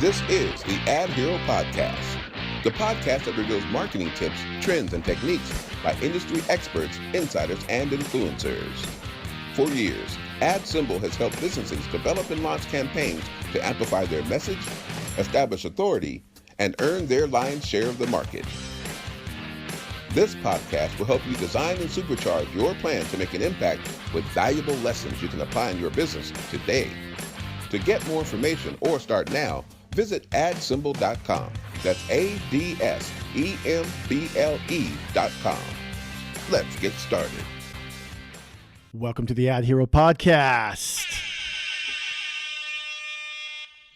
This is the AdHero Podcast, the podcast that reveals marketing tips, trends, and techniques by industry experts, insiders, and influencers. For years, AdSymble has helped businesses develop and launch campaigns to amplify their message, establish authority, and earn their lion's share of the market. This podcast will help you design and supercharge your plan to make an impact with valuable lessons you can apply in your business today. To get more information or start now, visit adsymbol.com. That's AdSemble.com. Let's get started. Welcome to the AdHero Podcast.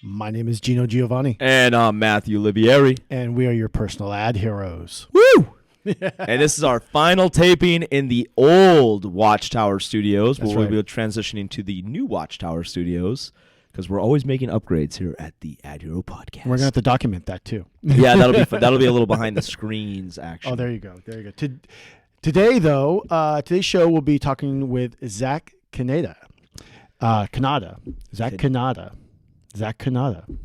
My name is Gino Giovanni. And I'm Matthew Livieri. And we are your personal ad heroes. Woo! And this is our final taping in the old Watchtower Studios. That's We'll right. be transitioning to the new Watchtower Studios because we're always making upgrades here at the AdHero Podcast. We're going to have to document that too. Yeah, that'll be fun. That'll be a little behind the screens action. Oh, there you go. There you go. Today, though, today's show we'll be talking with Zak Cadena. Zak Cadena.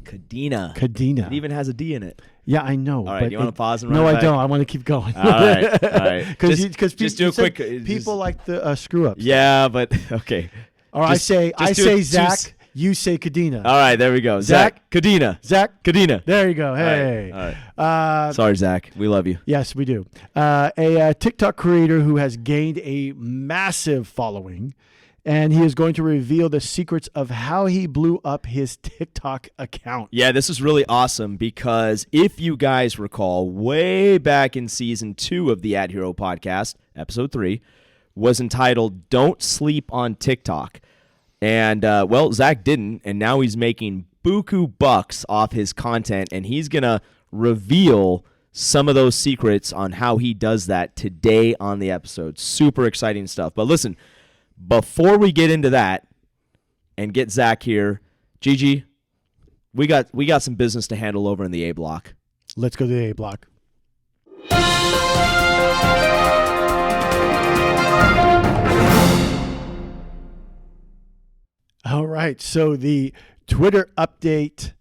Cadena. Cadena. It even has a D in it. Yeah, I know. All right, do you want to pause and run No, it I back? don't. I want to keep going. All right. Because Just do a quick. people like the screw-ups. Yeah, but okay. Or Just I do say it Zak, you say Cadena. All right, there we go. Zak Cadena. Zak Cadena. There you go. Hey. All right. Sorry, Zak. We love you. Yes, we do. A TikTok creator who has gained a massive following, and he is going to reveal the secrets of how he blew up his TikTok account. Yeah, this is really awesome because if you guys recall, way back in season 2 of the AdHero podcast, episode 3, was entitled "Don't Sleep on TikTok." And, Zak didn't, and now he's making buku bucks off his content, and he's going to reveal some of those secrets on how he does that today on the episode. Super exciting stuff. But listen, before we get into that and get Zak here, Gigi, we got some business to handle over in the A block. Let's go to the A block. All right, so the Twitter update,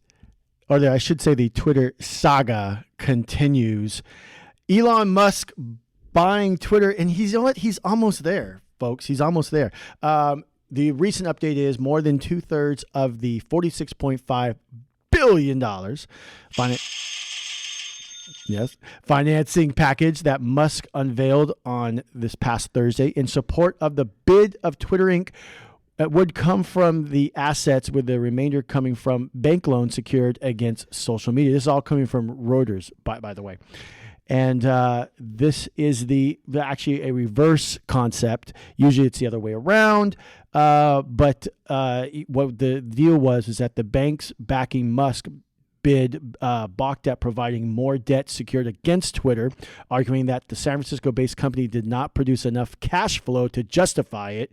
I should say the Twitter saga continues. Elon Musk buying Twitter, and he's almost there, folks. He's almost there. The recent update is more than 2/3 of the $46.5 billion financing package that Musk unveiled on this past Thursday in support of the bid of Twitter Inc. would come from the assets, with the remainder coming from bank loans secured against social media. This is all coming from Reuters, by the way. And this is actually a reverse concept. Usually it's the other way around. But what the deal was is that the banks backing Musk bid balked at providing more debt secured against Twitter, arguing that the San Francisco-based company did not produce enough cash flow to justify it.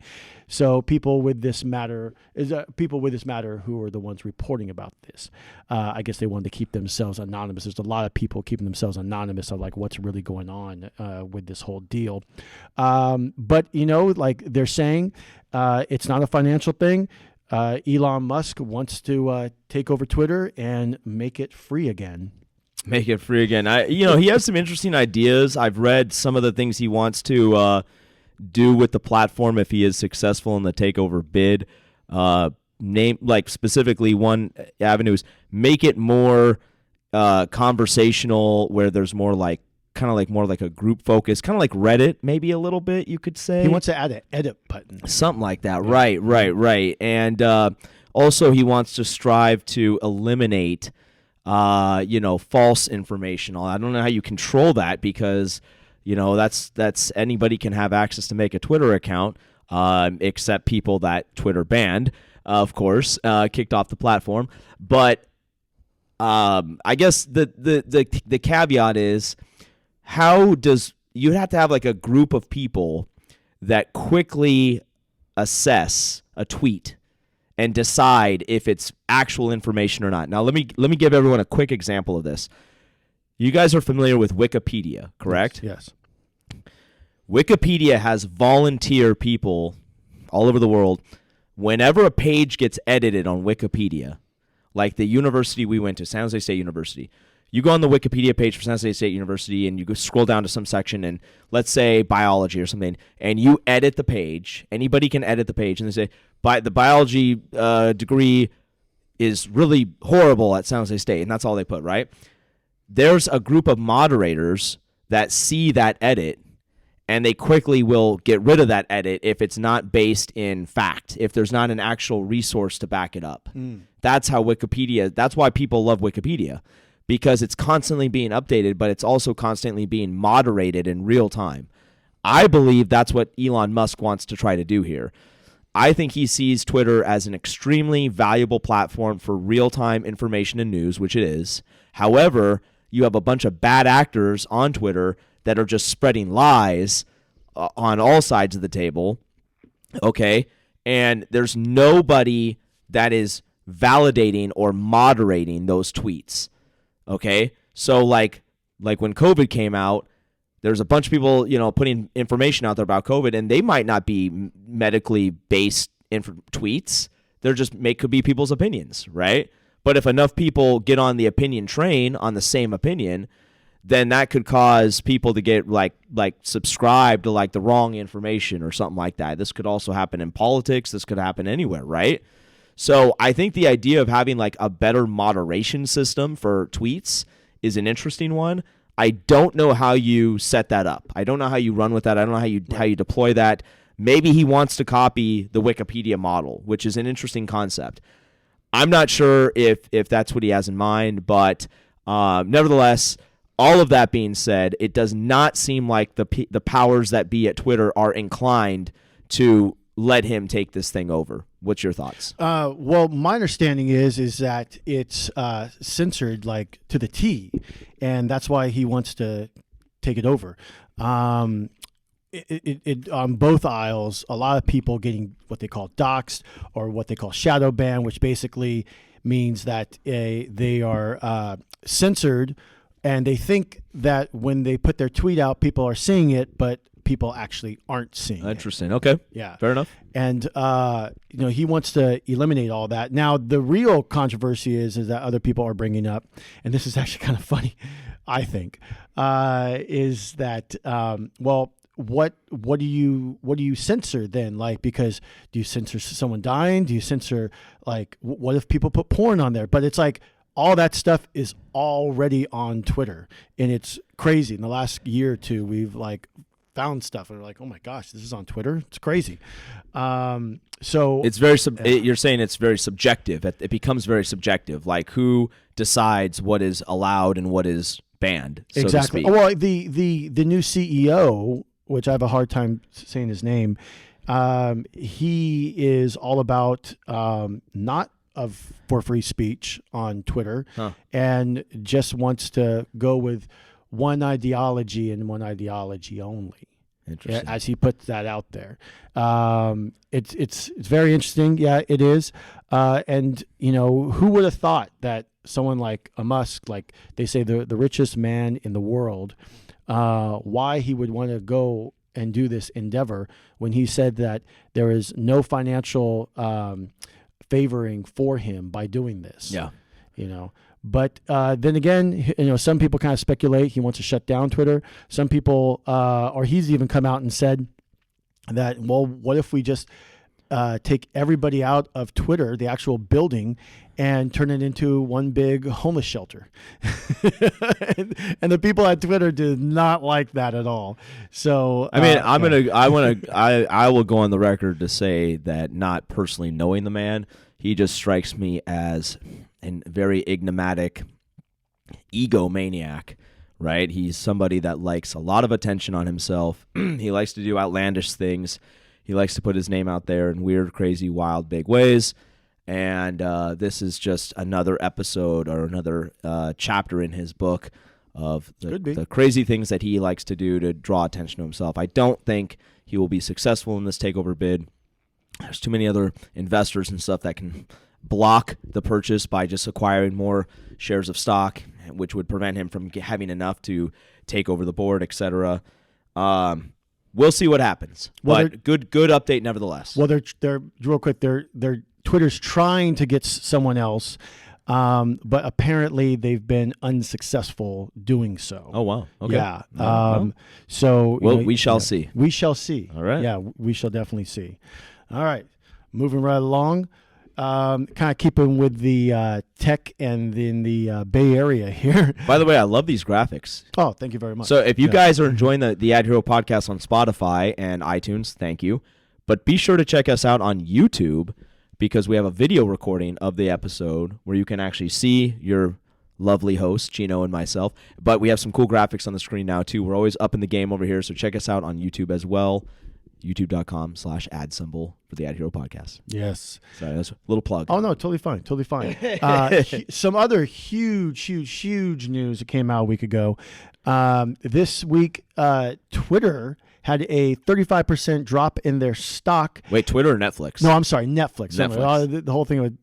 So people with this matter who are the ones reporting about this, I guess they wanted to keep themselves anonymous. There's a lot of people keeping themselves anonymous of like what's really going on with this whole deal. But like they're saying, it's not a financial thing. Elon Musk wants to take over Twitter and make it free again. Make it free again. He has some interesting ideas. I've read some of the things he wants to do with the platform if he is successful in the takeover bid. Specifically one avenue is make it more conversational, where there's more more like a group focus, kind of like Reddit, maybe a little bit, you could say. He wants to add an edit button. Something like that. Yeah. Right. And also he wants to strive to eliminate, false information. I don't know how you control that because, that's anybody can have access to make a Twitter account, except people that Twitter banned, of course, kicked off the platform. But I guess the caveat is, you'd have to have like a group of people that quickly assess a tweet and decide if it's actual information or not. Now, let me give everyone a quick example of this. You guys are familiar with Wikipedia, correct? Yes. Wikipedia has volunteer people all over the world. Whenever a page gets edited on Wikipedia, like the university we went to, San Jose State University. You go on the Wikipedia page for San Jose State University and you go scroll down to some section and let's say biology or something, and you edit the page. Anybody can edit the page and they say, the biology degree is really horrible at San Jose State, and that's all they put, right? There's a group of moderators that see that edit, and they quickly will get rid of that edit if it's not based in fact, if there's not an actual resource to back it up. That's how Wikipedia, that's why people love Wikipedia, because it's constantly being updated, but it's also constantly being moderated in real time. I believe that's what Elon Musk wants to try to do here. I think he sees Twitter as an extremely valuable platform for real-time information and news, which it is. However, you have a bunch of bad actors on Twitter that are just spreading lies on all sides of the table, okay? And there's nobody that is validating or moderating those tweets, okay? So like when COVID came out, there's a bunch of people, putting information out there about COVID, and they might not be medically based tweets. They're just could be people's opinions, right? But if enough people get on the opinion train on the same opinion, then that could cause people to get like subscribed to like the wrong information or something like that. This could also happen in politics. This could happen anywhere, right? So I think the idea of having like a better moderation system for tweets is an interesting one. I don't know how you set that up. I don't know how you run with that. I don't know how you deploy that. Maybe he wants to copy the Wikipedia model, which is an interesting concept. I'm not sure if that's what he has in mind, but nevertheless, all of that being said, it does not seem like the powers that be at Twitter are inclined to let him take this thing over. What's your thoughts? Well, my understanding is that it's censored like to the T, and that's why he wants to take it over. It on both aisles, a lot of people getting what they call doxxed or what they call shadow ban, which basically means that they are censored, and they think that when they put their tweet out, people are seeing it, but people actually aren't seeing it. Interesting. Okay. Yeah. Fair enough. And he wants to eliminate all that. Now, the real controversy is that other people are bringing up, and this is actually kind of funny, I think, is that what do you censor then? Like, because do you censor someone dying? Do you censor like what if people put porn on there? But it's like all that stuff is already on Twitter, and it's crazy. In the last year or two, we've like found stuff and we're like, oh my gosh, this is on Twitter. It's crazy. So it's very you're saying it's very subjective. It becomes very subjective. Like who decides what is allowed and what is banned? So exactly. To speak. Well, the new CEO, which I have a hard time saying his name, he is all about not for free speech on Twitter, and just wants to go with one ideology and one ideology only. Interesting. As he puts that out there. It's very interesting. Yeah, it is. And who would have thought that someone like a Musk, like they say the richest man in the world, why he would want to go and do this endeavor when he said that there is no financial favoring for him by doing this. Yeah. But then again, some people kind of speculate he wants to shut down Twitter. Some people, or he's even come out and said that, well, what if we just take everybody out of Twitter, the actual building, and turn it into one big homeless shelter? and the people at Twitter did not like that at all. So I mean, I will go on the record to say that, not personally knowing the man, he just strikes me as a very enigmatic egomaniac, right? He's somebody that likes a lot of attention on himself. He likes to do outlandish things. He likes to put his name out there in weird, crazy, wild, big ways. And this is just another episode or another chapter in his book of the crazy things that he likes to do to draw attention to himself. I don't think he will be successful in this takeover bid. There's too many other investors and stuff that can block the purchase by just acquiring more shares of stock, which would prevent him from having enough to take over the board, etc. We'll see what happens. Well, but good update nevertheless. Well, they're real quick. They're Twitter's trying to get someone else But apparently they've been unsuccessful doing so. Oh, wow. Okay. Yeah. Well, So we shall see. We shall see. All right. Yeah, we shall definitely see. All right. Moving right along. Kind of keeping with the tech and in the Bay Area here. By the way, I love these graphics. Oh, thank you very much. So if you guys are enjoying the AdHero podcast on Spotify and iTunes, thank you. But be sure to check us out on YouTube because we have a video recording of the episode where you can actually see your lovely host, Gino and myself. But we have some cool graphics on the screen now, too. We're always up in the game over here, so check us out on YouTube as well. YouTube.com/ad symbol for the AdHero podcast. Yes. So that's a little plug. Oh, no, totally fine. Totally fine. Some other huge news that came out a week ago. This week, Twitter had a 35% drop in their stock. Wait, Twitter or Netflix? No, I'm sorry, Netflix. The whole thing with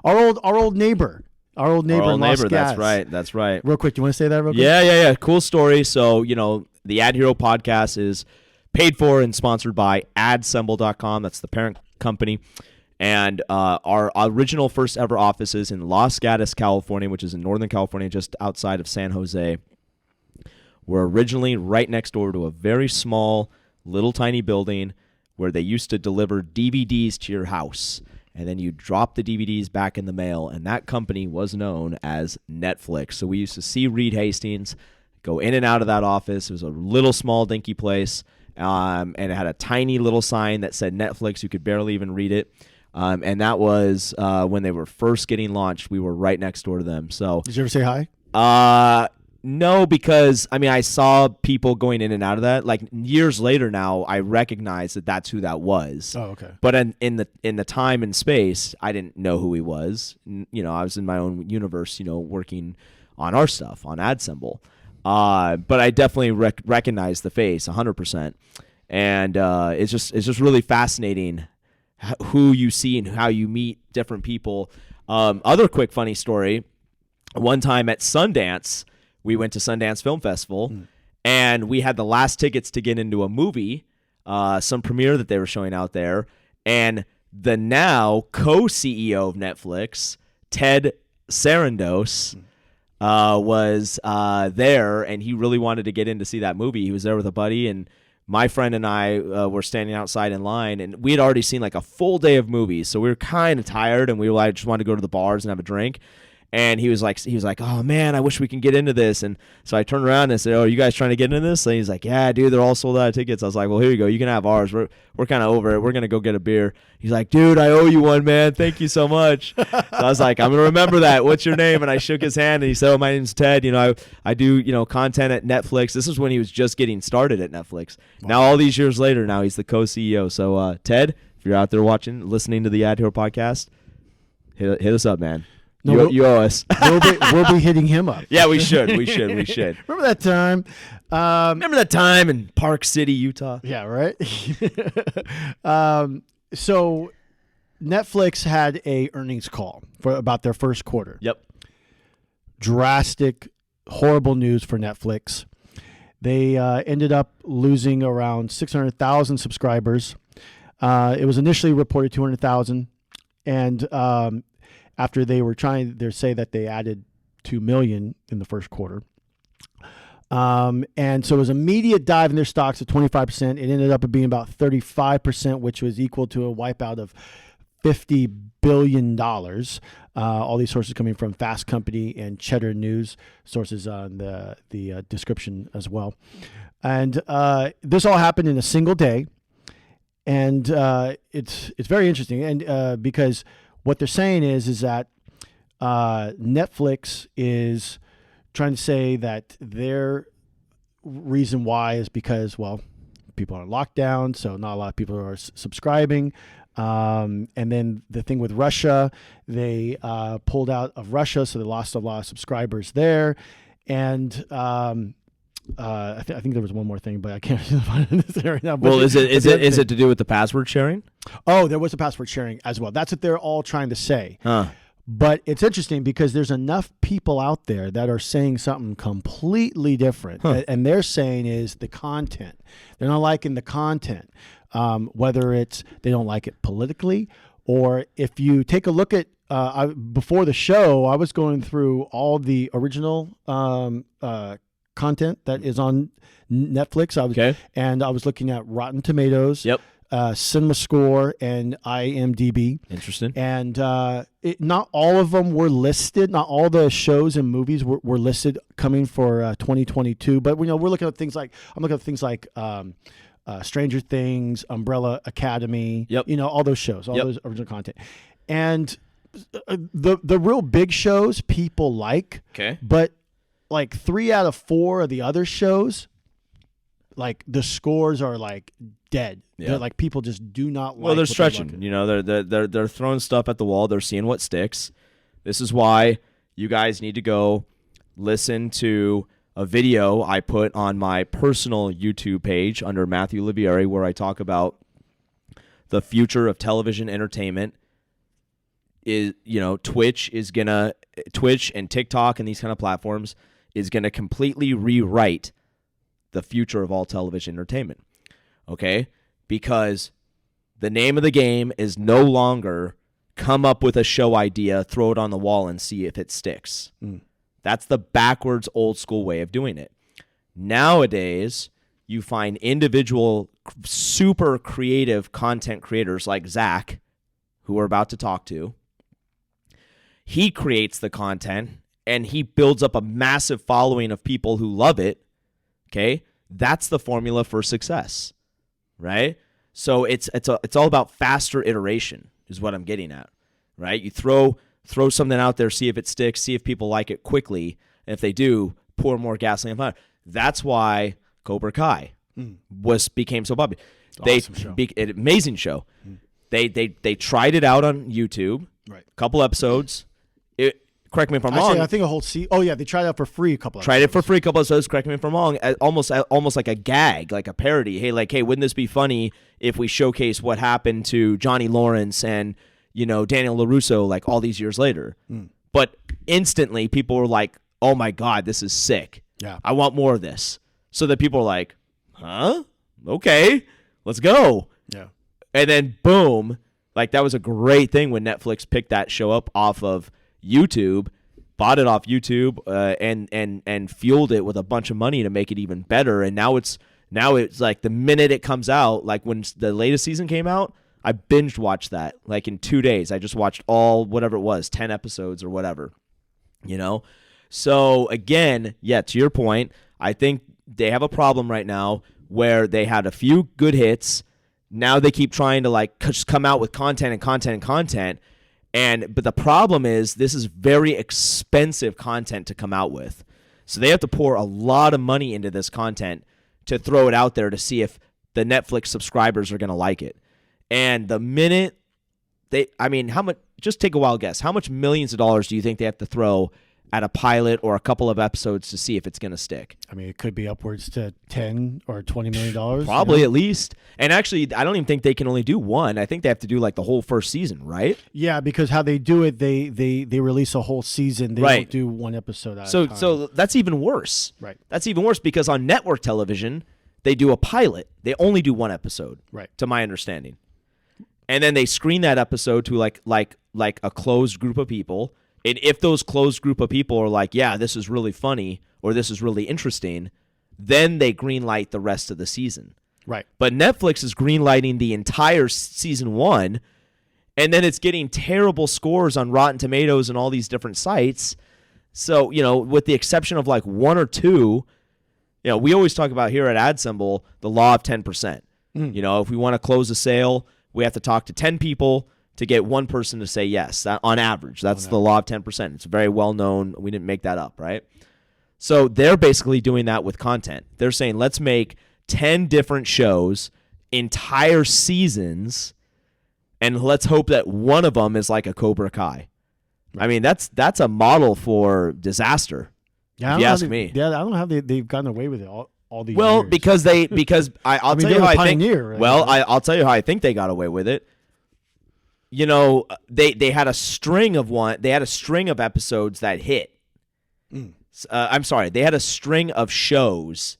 our old neighbor. Our old neighbor in Las Vegas. That's right. Real quick, do you want to say that real quick? Yeah. Cool story. So, the AdHero podcast is paid for and sponsored by adsemble.com. That's the parent company. And our original first ever offices in Los Gatos, California, which is in Northern California, just outside of San Jose, were originally right next door to a very small, little tiny building where they used to deliver DVDs to your house. And then you drop the DVDs back in the mail, and that company was known as Netflix. So we used to see Reed Hastings go in and out of that office. It was a little small, dinky place, and it had a tiny little sign that said Netflix. You could barely even read it. And that was when they were first getting launched. We were right next door to them. So did you ever say hi? No, because I saw people going in and out of that. Like years later now, I recognize that that's who that was. Oh, okay. But in the time and space, I didn't know who he was. I was in my own universe, working on our stuff on AdSemble. But I definitely recognize the face 100%. And it's just really fascinating who you see and how you meet different people. Other quick funny story. One time at Sundance, we went to Sundance Film Festival, and we had the last tickets to get into a movie, some premiere that they were showing out there. And the now co-CEO of Netflix, Ted Sarandos, was there, and he really wanted to get in to see that movie. He was there with a buddy, and my friend and I were standing outside in line, and we had already seen like a full day of movies, so we were kind of tired, and we just wanted to go to the bars and have a drink. And he was like, oh man, I wish we can get into this. And so I turned around and said, oh, are you guys trying to get into this? And he's like, yeah, dude, they're all sold out of tickets. I was like, well, here you go. You can have ours. We're kind of over it. We're going to go get a beer. He's like, dude, I owe you one, man. Thank you so much. So I was like, I'm going to remember that. What's your name? And I shook his hand, and he said, oh, my name's Ted. I do, content at Netflix. This is when he was just getting started at Netflix. Wow. Now, all these years later, now he's the co-CEO. So, Ted, if you're out there listening to the AdHero podcast, hit us up, man. No, you owe us. We'll be hitting him up. Yeah, we should. We should. Remember that time? In Park City, Utah? Yeah, right? So Netflix had a earnings call about their first quarter. Yep. Drastic, horrible news for Netflix. They ended up losing around 600,000 subscribers. It was initially reported 200,000. And after they were trying to say that they added 2 million in the first quarter. And so it was an immediate dive in their stocks of 25%. It ended up being about 35%, which was equal to a wipeout of $50 billion. All these sources coming from FastCompany and Cheddar News, sources on the description as well. And this all happened in a single day. And it's very interesting. And because what they're saying is that Netflix is trying to say that their reason why is because, well, people are locked down, so not a lot of people are subscribing. And then the thing with Russia, they pulled out of Russia, so they lost a lot of subscribers there. And I think there was one more thing, but I can't find it in this right now. But well, is it to do with the password sharing? Oh, there was a password sharing as well. That's what they're all trying to say. Huh. But it's interesting because there's enough people out there that are saying something completely different. Huh. And they're saying is the content. They're not liking the content, whether it's they don't like it politically, or if you take a look at before the show, I was going through all the original content that is on Netflix. And I was looking at Rotten Tomatoes, Cinema Score, and IMDb. Interesting. And not all of them were listed. Not all the shows and movies were listed coming for 2022. But we're looking at things like Stranger Things, Umbrella Academy. All those shows, all those original content, and the real big shows people like. But like 3 out of 4 of the other shows, like the scores are like dead. They're like, people just do not like. Well, they're stretching. They're throwing stuff at the wall. They're seeing what sticks. This is why you guys need to go listen to a video I put on my personal YouTube page under Matthew Livieri, where I talk about the future of television entertainment. Twitch and TikTok and these kind of platforms is going to completely rewrite the future of all television entertainment. Okay? Because the name of the game is no longer come up with a show idea, throw it on the wall, and see if it sticks. That's the backwards old school way of doing it. Nowadays, you find individual super creative content creators like Zak, who we're about to talk to. He creates the content and he builds up a massive following of people who love it. Okay? That's the formula for success, right? So it's all about faster iteration is what I'm getting at, right? You throw something out there, see if it sticks, see if people like it quickly, and if they do, pour more gasoline on fire. That's why Cobra Kai became so popular. Awesome show. An amazing show. They tried it out on YouTube, right? A couple episodes. Correct me if I'm Actually, wrong. I think a whole season. Oh yeah, they tried it out for free a couple. Tried it for free a couple episodes. Correct me if I'm wrong. Almost like a gag, like a parody. Hey, wouldn't this be funny if we showcase what happened to Johnny Lawrence and Daniel LaRusso like all these years later? But instantly, people were like, "Oh my God, this is sick! Yeah, I want more of this." So that people are like, "Huh? Okay, let's go." Yeah, and then boom, like that was a great thing when Netflix picked that show up off of YouTube, bought it off YouTube, and fueled it with a bunch of money to make it even better. And now it's like the minute it comes out, like when the latest season came out, I binge watched that like in 2 days. I just watched all whatever it was, 10 episodes or whatever, So again, to your point, I think they have a problem right now where they had a few good hits. Now they keep trying to like just come out with content. But the problem is this is very expensive content to come out with. So they have to pour a lot of money into this content to throw it out there to see if the Netflix subscribers are going to like it. And the minute how much, just take a wild guess, how much millions of dollars do you think they have to throw at a pilot or a couple of episodes to see if it's going to stick? I mean, it could be upwards to $10 or $20 million. Probably at least. And actually, I don't even think they can only do one. I think they have to do like the whole first season, right? Yeah, because how they do it, they release a whole season. They don't do one episode at a time. So that's even worse. Right. That's even worse because on network television, they do a pilot. They only do one episode, right? To my understanding. And then they screen that episode to like a closed group of people. And if those closed group of people are like, yeah, this is really funny or this is really interesting, then they greenlight the rest of the season. Right. But Netflix is greenlighting the entire season 1, and then it's getting terrible scores on Rotten Tomatoes and all these different sites. So, with the exception of like 1 or 2, we always talk about here at Ad Symbol the law of 10%. If we want to close a sale, we have to talk to 10 people to get one person to say yes. That, on average, that's the law of 10%. It's very well known. We didn't make that up, right? So they're basically doing that with content. They're saying, let's make 10 different shows, entire seasons, and let's hope that one of them is like a Cobra Kai. Right. I mean, that's a model for disaster, if you ask me. Yeah, I don't know how they've gotten away with it all these years. Well, because I'll tell you how I think. Right? Well, I'll tell you how I think they got away with it. They had a string of episodes that hit. I'm sorry, they had a string of shows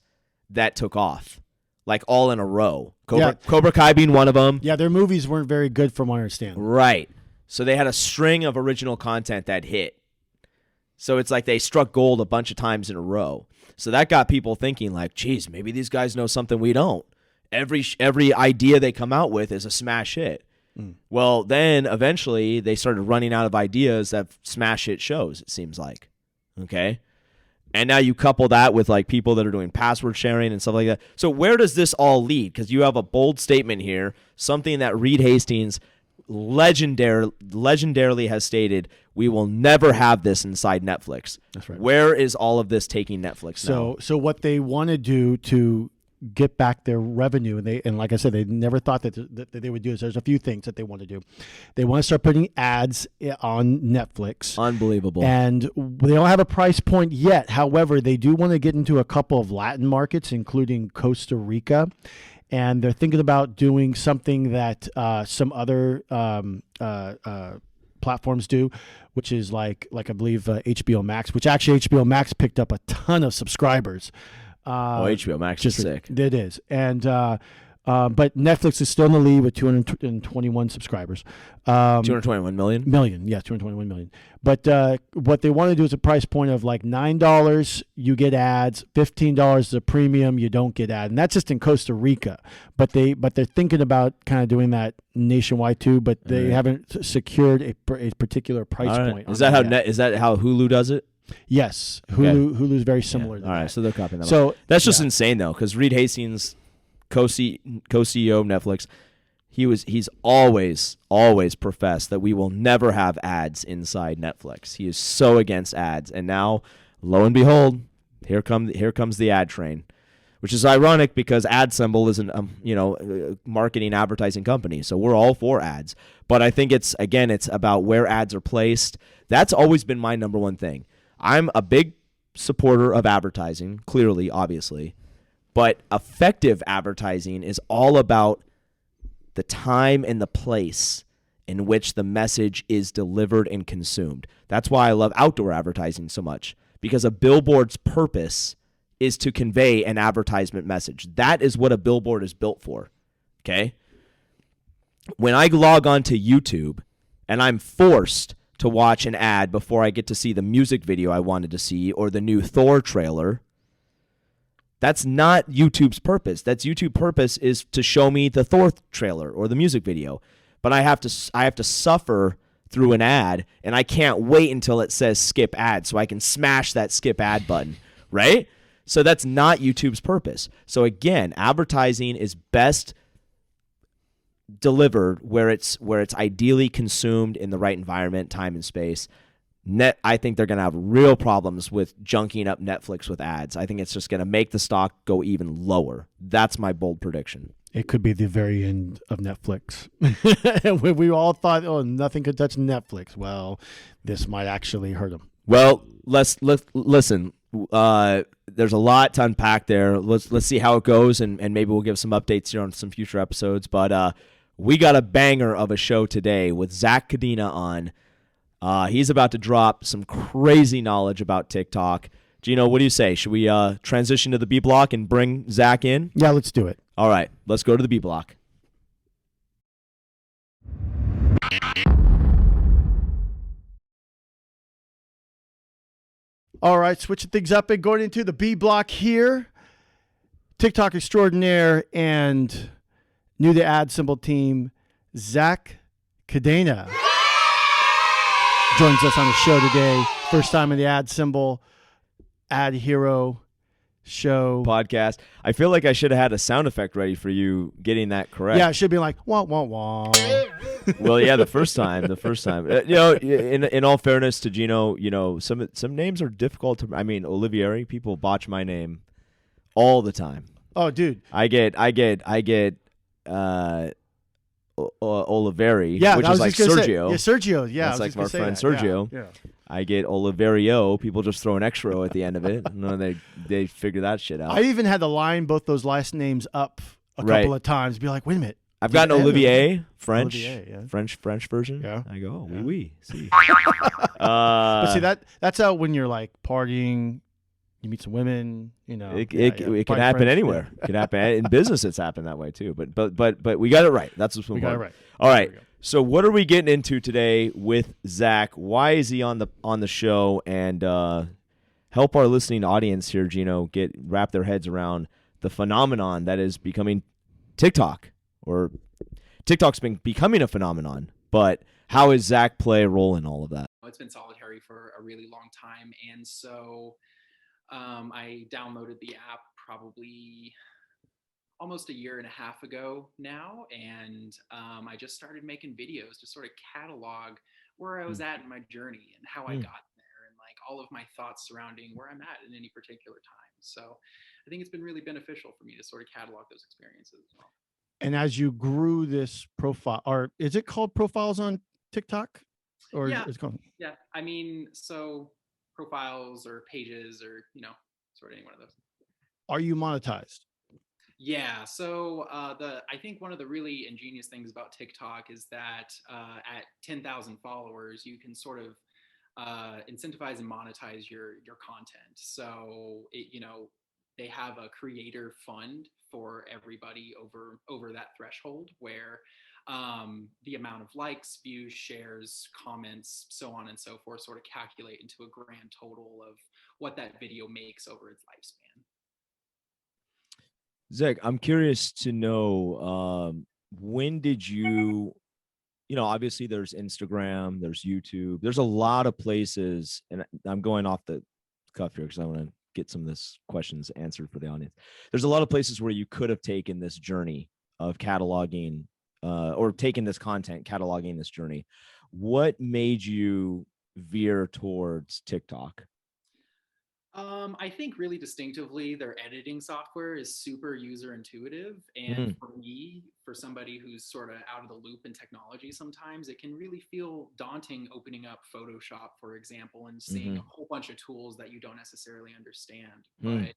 that took off, like all in a row. Cobra Kai being one of them. Yeah, their movies weren't very good from what I understand. Right. So they had a string of original content that hit. So it's like they struck gold a bunch of times in a row. So that got people thinking like, geez, maybe these guys know something we don't. Every idea they come out with is a smash hit. Well, then eventually they started running out of ideas that smash hit shows, it seems like. Okay? And now you couple that with like people that are doing password sharing and stuff like that. So where does this all lead? Because you have a bold statement here, something that Reed Hastings legendarily has stated, we will never have this inside Netflix. That's right. Where is all of this taking Netflix now? So what they want to do to get back their revenue, and like I said, they never thought that they would do this. There's a few things that they want to do. They want to start putting ads on Netflix. Unbelievable. And they don't have a price point yet. However, they do want to get into a couple of Latin markets, including Costa Rica. And they're thinking about doing something that some other platforms do, which is like I believe HBO Max, which actually HBO Max picked up a ton of subscribers. HBO Max is sick. It is. And but Netflix is still in the lead with 221 subscribers. 221 million? Yeah, 221 million. But what they want to do is a price point of like $9, you get ads, $15 is a premium, you don't get ads. And that's just in Costa Rica. But they're thinking about kind of doing that nationwide too, but they haven't secured a particular price point. Is that how Hulu does it? Yes. Okay. Hulu's very similar to that. All right, so they're copying that. So that's just insane though, because Reed Hastings, co-CEO of Netflix, he's always professed that we will never have ads inside Netflix. He is so against ads, and now, lo and behold, here comes the ad train, which is ironic because AdSemble is a marketing advertising company, so we're all for ads. But I think it's about where ads are placed. That's always been my number one thing. I'm a big supporter of advertising, clearly, obviously. But effective advertising is all about the time and the place in which the message is delivered and consumed. That's why I love outdoor advertising so much, because a billboard's purpose is to convey an advertisement message. That is what a billboard is built for, okay? When I log on to YouTube and I'm forced to watch an ad before I get to see the music video I wanted to see or the new Thor trailer, that's not YouTube's purpose. YouTube's purpose is to show me the Thor trailer or the music video. But I have to suffer through an ad, and I can't wait until it says skip ad so I can smash that skip ad button, right? So that's not YouTube's purpose. So again, advertising is best delivered where it's ideally consumed in the right environment, time, and space. I think they're going to have real problems with junking up Netflix with ads. I think it's just going to make the stock go even lower. That's my bold prediction. It could be the very end of Netflix. We all thought, oh, nothing could touch Netflix. Well, this might actually hurt them. Well, let's listen. There's a lot to unpack there. Let's see how it goes, and maybe we'll give some updates here on some future episodes. But we got a banger of a show today with Zak Cadena on. He's about to drop some crazy knowledge about TikTok. Gino, what do you say? Should we transition to the B block and bring Zak in? Yeah, let's do it. All right, let's go to the B block. All right, switching things up and going into the B block here. TikTok extraordinaire and new to AdSemble team, Zak Cadena, joins us on the show today. First time in the AdSemble AdHero show podcast. I feel like I should have had a sound effect ready for you getting that correct. Yeah, it should be like wah wah wah. Well, yeah, the first time. In all fairness to Gino, some names are difficult to. I mean, Olivieri, people botch my name all the time. Oh, dude, I get Oliveri, yeah, which is like Sergio. Sergio. Yeah, that's like our friend Sergio. Yeah. I get Oliverio. People just throw an extra O at the end of it. No, they figure that shit out. I even had to line both those last names up a couple of times. Be like, wait a minute. I've gotten Olivier, French, Olivier, yeah. French version. Yeah. I go, oui, oui. See. But see that's how when you're like partying, you meet some women. It can happen anywhere. It can happen in business. It's happened that way too. But we got it right. That's what we got it right. All right. So what are we getting into today with Zach? Why is he on the show? And help our listening audience here, Gino, wrap their heads around the phenomenon that is becoming TikTok, or TikTok's been becoming a phenomenon. But how is Zach play a role in all of that? It's been solitary for a really long time, and so I downloaded the app probably almost a year and a half ago now, and I just started making videos to sort of catalog where I was at in my journey and how I got there, and like all of my thoughts surrounding where I'm at in any particular time. So I think it's been really beneficial for me to sort of catalog those experiences as well. And as you grew this profile, or is it called profiles on TikTok? Or Yeah, it's called... yeah. I mean, so profiles or pages or, sort of any one of those. Are you monetized? Yeah. So I think one of the really ingenious things about TikTok is that at 10,000 followers, you can sort of incentivize and monetize your content. So they have a creator fund for everybody over that threshold where the amount of likes, views, shares, comments, so on and so forth sort of calculate into a grand total of what that video makes over its lifespan. Zach, I'm curious to know, when did you, obviously there's Instagram, there's YouTube, there's a lot of places, and I'm going off the cuff here because I want to get some of this questions answered for the audience. There's a lot of places where you could have taken this journey of cataloging, or taken this content, cataloging this journey. What made you veer towards TikTok? I think really distinctively their editing software is super user intuitive. And for me, for somebody who's sort of out of the loop in technology, sometimes it can really feel daunting opening up Photoshop, for example, and seeing a whole bunch of tools that you don't necessarily understand. But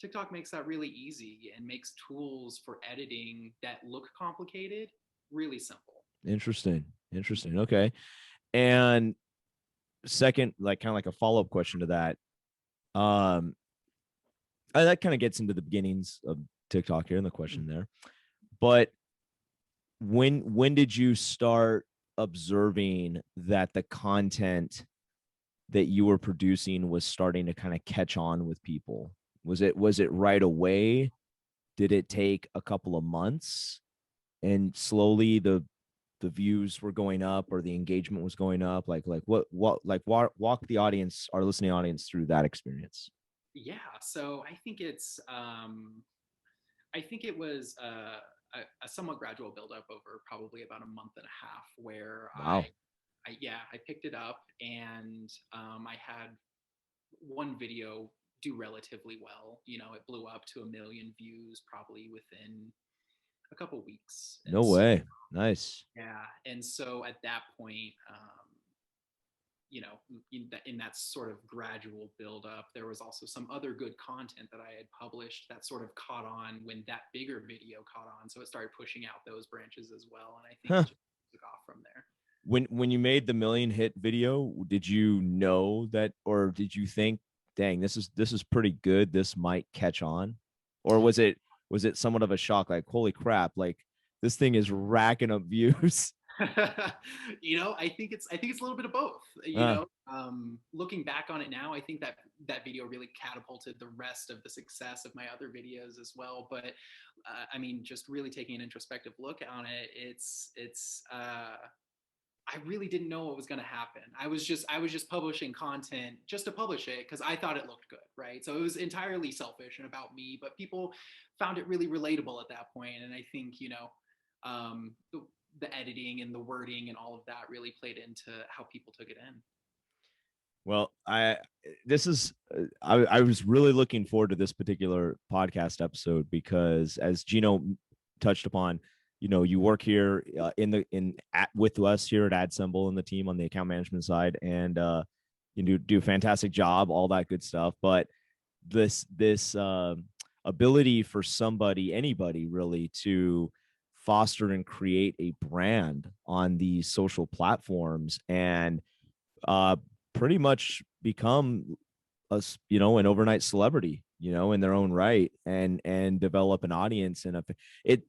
TikTok makes that really easy and makes tools for editing that look complicated really simple. Interesting. Okay. And second, like kind of like a follow-up question to that. That kind of gets into the beginnings of TikTok here and the question there. But when did you start observing that the content that you were producing was starting to kind of catch on with people? Was it right away? Did it take a couple of months and slowly the views were going up or the engagement was going up? Walk the audience, our listening audience, through that experience. Yeah. So I think it was a somewhat gradual buildup over probably about a month and a half where wow. I picked it up, and I had one video do relatively well. It blew up to 1 million views probably within a couple weeks. No way. Nice. Yeah. And so at that point, in that sort of gradual buildup, there was also some other good content that I had published that sort of caught on when that bigger video caught on. So it started pushing out those branches as well. And I think it just took off from there. When you made the 1 million hit video, did you know that, or did you think, dang, this is pretty good, this might catch on? Or was it somewhat of a shock, like, holy crap, like this thing is racking up views? I think it's a little bit of both. Looking back on it now, I think that video really catapulted the rest of the success of my other videos as well. But just really taking an introspective look on it, it's I really didn't know what was going to happen. I was just publishing content just to publish it because I thought it looked good, right? So it was entirely selfish and about me, but people found it really relatable at that point. And I think, the editing and the wording and all of that really played into how people took it in. Well, I was really looking forward to this particular podcast episode because, as Gino touched upon, you work here with us here at AdSemble and the team on the account management side, and you do a fantastic job, all that good stuff. But this ability for anybody really, to foster and create a brand on these social platforms and pretty much become an overnight celebrity, in their own right, and develop an audience. And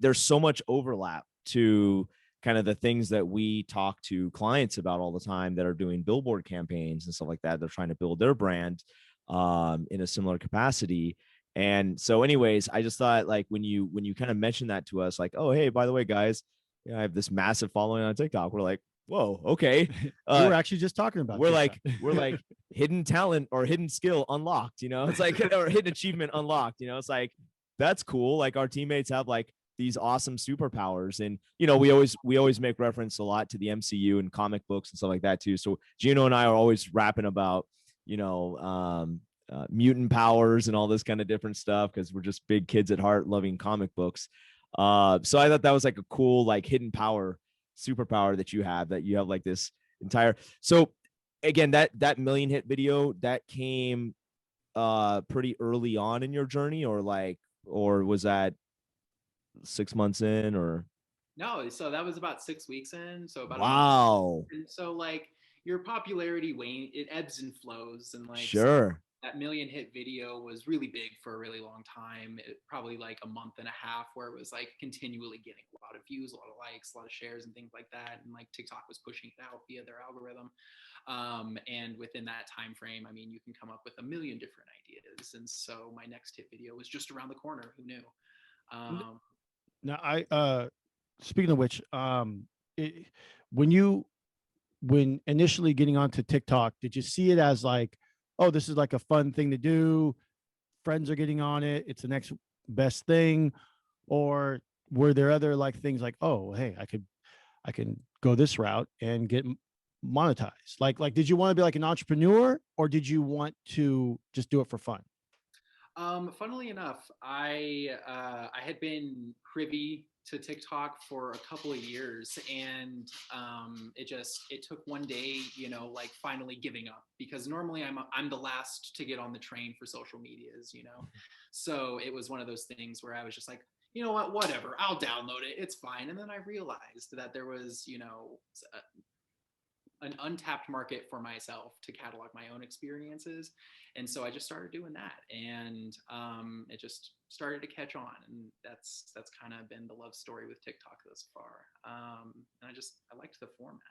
there's so much overlap to kind of the things that we talk to clients about all the time that are doing billboard campaigns and stuff like that. They're trying to build their brand in a similar capacity. And so anyways, I just thought like when you kind of mentioned that to us, like, oh, hey, by the way, guys, I have this massive following on TikTok. We're like, whoa, okay. We were actually just talking about we're TikTok. we're like hidden talent or hidden skill unlocked, it's like, or hidden achievement unlocked, it's like, that's cool. Like our teammates have like these awesome superpowers. And, we always make reference a lot to the MCU and comic books and stuff like that too. So Gino and I are always rapping about, mutant powers and all this kind of different stuff, because we're just big kids at heart loving comic books. So I thought that was like a cool, like hidden superpower that you have like this entire. So again, that million hit video that came pretty early on in your journey, or was that 6 months in, or? No, so that was about 6 weeks in. So about wow. A month. And so like your popularity it ebbs and flows, and like sure. That million hit video was really big for a really long time. Probably like a month and a half, where it was like continually getting a lot of views, a lot of likes, a lot of shares and things like that. And like TikTok was pushing it out via their algorithm. And within that time frame, I mean, you can come up with a million different ideas. And so my next hit video was just around the corner. Who knew? Now speaking of which, when initially getting onto TikTok, did you see it as like, oh, this is like a fun thing to do, friends are getting on it, it's the next best thing? Or were there other like things like, oh, hey, I can go this route and get monetized? Like did you want to be like an entrepreneur, or did you want to just do it for fun? Funnily enough, I had been privy to TikTok for a couple of years, and it took one day, like finally giving up, because normally I'm the last to get on the train for social medias, So it was one of those things where I was just like, you know what, whatever, I'll download it, it's fine. And then I realized that there was, an untapped market for myself to catalog my own experiences. And so I just started doing that, and it just started to catch on. And that's kind of been the love story with TikTok thus far. And I liked the format.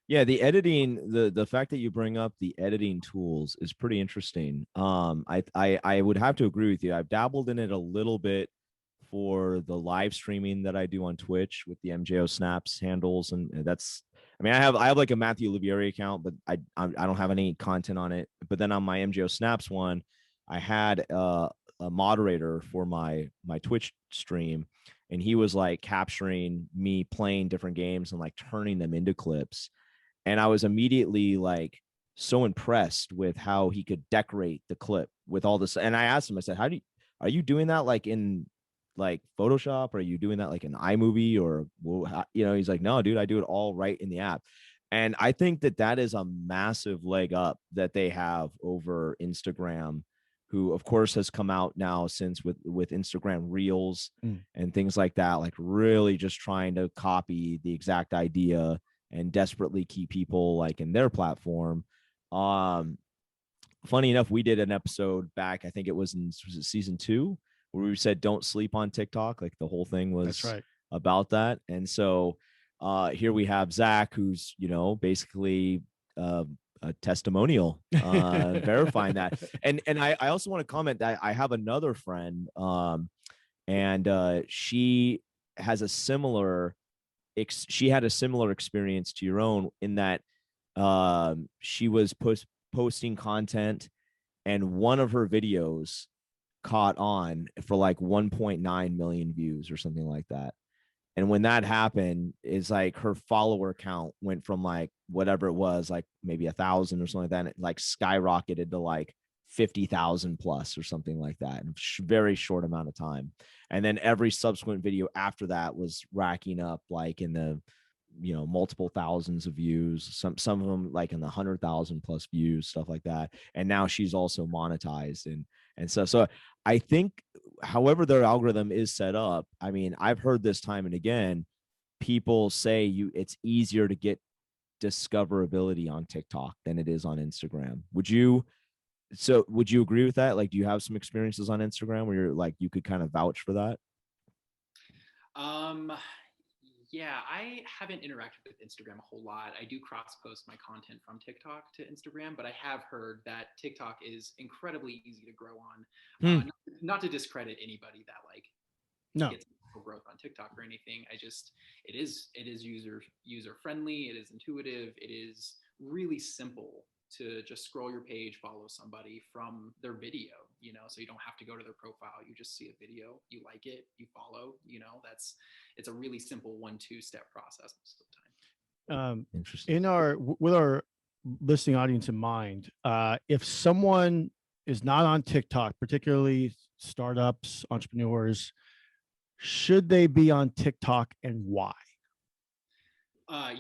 Yeah, the editing, the fact that you bring up the editing tools is pretty interesting. I would have to agree with you. I've dabbled in it a little bit for the live streaming that I do on Twitch with the MJO Snaps handles, and that's, I mean, I have like a Matthew Olivieri account, but I don't have any content on it. But then on my MJO Snaps one, I had a moderator for my Twitch stream, and he was like capturing me playing different games and like turning them into clips. And I was immediately like so impressed with how he could decorate the clip with all this. And I asked him, I said, are you doing that like in like Photoshop? Or are you doing that like in iMovie? Or, he's like, no, dude, I do it all right in the app. And I think that is a massive leg up that they have over Instagram, who of course has come out now since with Instagram Reels and things like that, like really just trying to copy the exact idea and desperately keep people like in their platform. Funny enough, we did an episode back, I think it was it season 2, where we said don't sleep on TikTok. Like the whole thing was about that. And so here we have Zach, who's basically a testimonial verifying that. And I also want to comment that I have another friend, and she has a similar experience to your own, in that she was posting content, and one of her videos caught on for like 1.9 million views or something like that. And when that happened, it's like her follower count went from like whatever it was, like maybe 1,000 or something like that, and it like skyrocketed to like 50,000 plus or something like that in a very short amount of time. And then every subsequent video after that was racking up like in the multiple thousands of views, some of them like in the 100,000 plus views, stuff like that. And now she's also monetized, and so I think however their algorithm is set up, I mean, I've heard this time and again, people say it's easier to get discoverability on TikTok than it is on Instagram. Would you agree with that? Like, do you have some experiences on Instagram where you're like, you could kind of vouch for that? Yeah, I haven't interacted with Instagram a whole lot. I do cross-post my content from TikTok to Instagram, but I have heard that TikTok is incredibly easy to grow on. Not to discredit anybody that like No. gets growth on TikTok or anything. It is user friendly. It is intuitive. It is really simple to just scroll your page, follow somebody from their video, so you don't have to go to their profile. You just see a video, you like it, you follow, it's a really simple 1-2 step process most of the time. Interesting. With our listening audience in mind, if someone is not on TikTok, particularly startups, entrepreneurs, should they be on TikTok and why?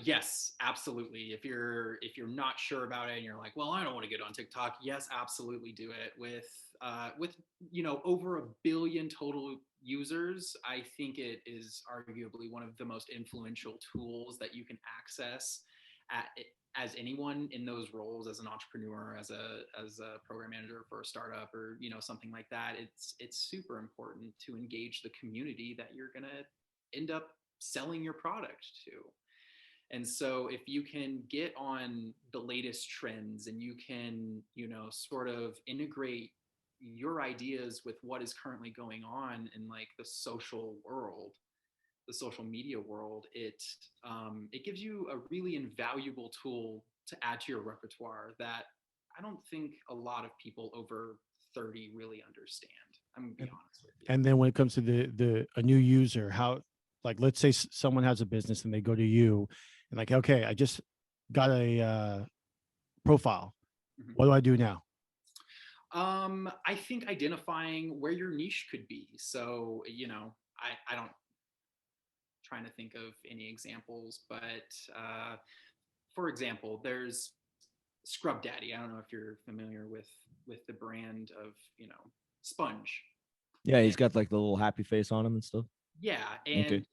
Yes, absolutely. If you're not sure about it and you're like, well, I don't want to get on TikTok. Yes, absolutely do it. With over 1 billion total users, I think it is arguably one of the most influential tools that you can access as anyone in those roles, as an entrepreneur, as a program manager for a startup, or something like that. It's super important to engage the community that you're gonna end up selling your product to. And so if you can get on the latest trends and you can, sort of integrate your ideas with what is currently going on in like the social world, the social media world, it gives you a really invaluable tool to add to your repertoire that I don't think a lot of people over 30 really understand. I'm gonna be honest with you. And then when it comes to a new user, how, like, let's say someone has a business and they go to you and like, okay, I just got a profile. Mm-hmm. What do I do now? I think identifying where your niche could be. So, I don't trying to think of any examples, but for example, there's Scrub Daddy. I don't know if you're familiar with the brand of, sponge. Yeah, he's got like the little happy face on him and stuff. Yeah, and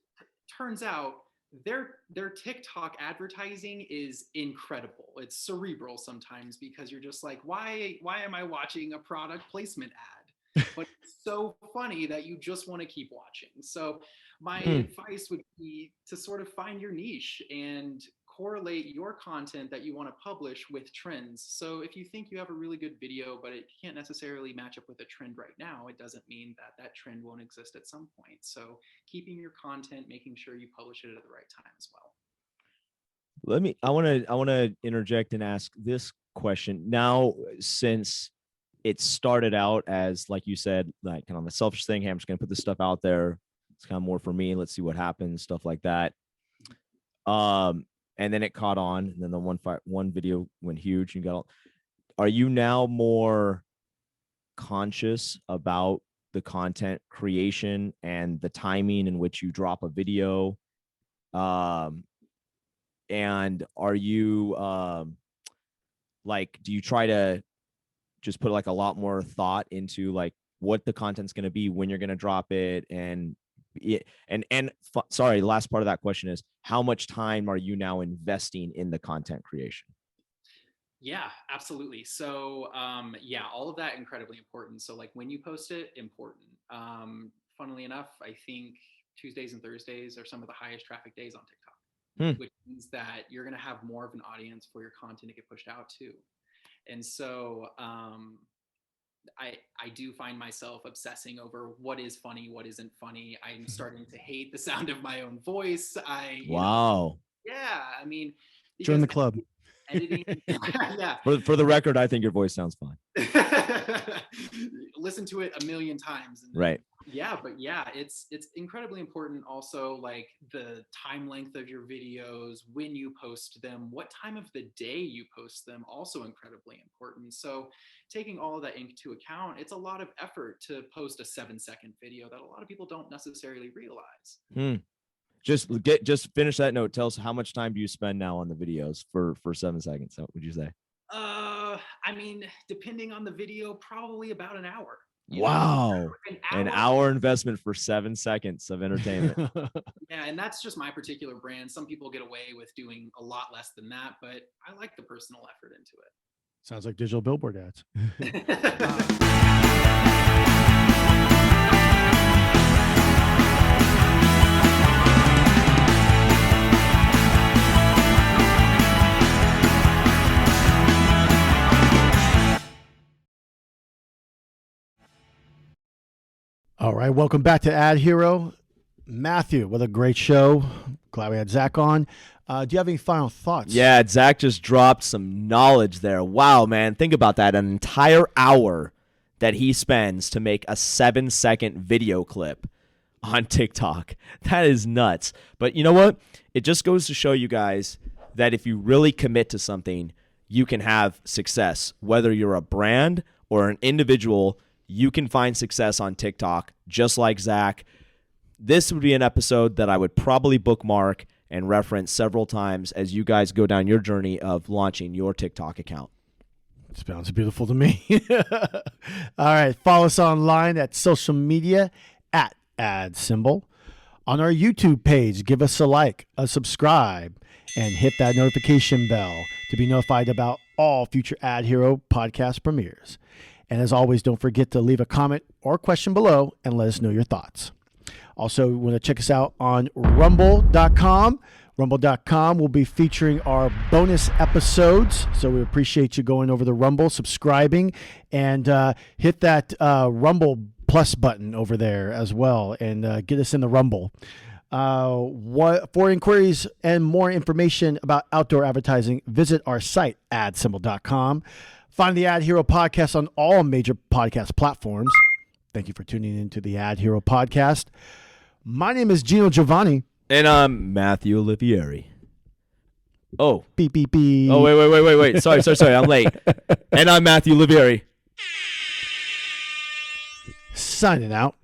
turns out their TikTok advertising is incredible. It's cerebral sometimes because you're just like, why am I watching a product placement ad? But it's so funny that you just want to keep watching. So my advice would be to sort of find your niche and correlate your content that you want to publish with trends. So if you think you have a really good video, but it can't necessarily match up with a trend right now, it doesn't mean that trend won't exist at some point. So keeping your content, making sure you publish it at the right time as well. I want to interject and ask this question. Now, since it started out as, like you said, like kind of the selfish thing, hey, I'm just going to put this stuff out there. It's kind of more for me. Let's see what happens, stuff like that. And then it caught on, and then the one video went huge. Are you now more conscious about the content creation and the timing in which you drop a video? And are you do you try to just put like a lot more thought into like what the content's going to be, when you're going to drop it, sorry, last part of that question is, how much time are you now investing in the content creation? Yeah, absolutely. So all of that incredibly important. So like when you post it, important. Funnily enough, I think Tuesdays and Thursdays are some of the highest traffic days on TikTok, which means that you're going to have more of an audience for your content to get pushed out to. And so I do find myself obsessing over what is funny, what isn't funny. I'm starting to hate the sound of my own voice. Wow. I mean, join the club. Editing. Yeah. For the record, I think your voice sounds fine. Listen to it a million times. Right. Yeah, but it's incredibly important also, like the time length of your videos, when you post them, what time of the day you post them, also incredibly important. So taking all of that into account, it's a lot of effort to post a 7-second video that a lot of people don't necessarily realize. Just finish that note. Tell us, how much time do you spend now on the videos for 7 seconds? What would you say? I mean, depending on the video, probably about an hour. Wow. An hour investment for 7 seconds of entertainment. Yeah, and that's just my particular brand. Some people get away with doing a lot less than that, but I like the personal effort into it. Sounds like digital billboard ads. All right, welcome back to AdHero. Matthew, what a great show. Glad we had Zach on. Do you have any final thoughts? Yeah, Zach just dropped some knowledge there. Wow, man. Think about that. An entire hour that he spends to make a 7-second video clip on TikTok. That is nuts. But you know what? It just goes to show you guys that if you really commit to something, you can have success. Whether you're a brand or an individual, you can find success on TikTok, just like Zach. This would be an episode that I would probably bookmark and reference several times as you guys go down your journey of launching your TikTok account. Sounds beautiful to me. All right. Follow us online at social media at AdSymbol. On our YouTube page, give us a like, a subscribe, and hit that notification bell to be notified about all future AdHero podcast premieres. And as always, don't forget to leave a comment or question below and let us know your thoughts. Also, you want to check us out on rumble.com. Rumble.com will be featuring our bonus episodes. So we appreciate you going over the Rumble, subscribing, and hit that Rumble Plus button over there as well and get us in the Rumble. For inquiries and more information about outdoor advertising, visit our site, adsymbol.com. Find the AdHero podcast on all major podcast platforms. Thank you for tuning in to the AdHero podcast. My name is Gino Giovanni. And I'm Matthew Olivieri. Oh. Beep, beep, beep. Oh, wait. Sorry. I'm late. And I'm Matthew Olivieri. Signing out.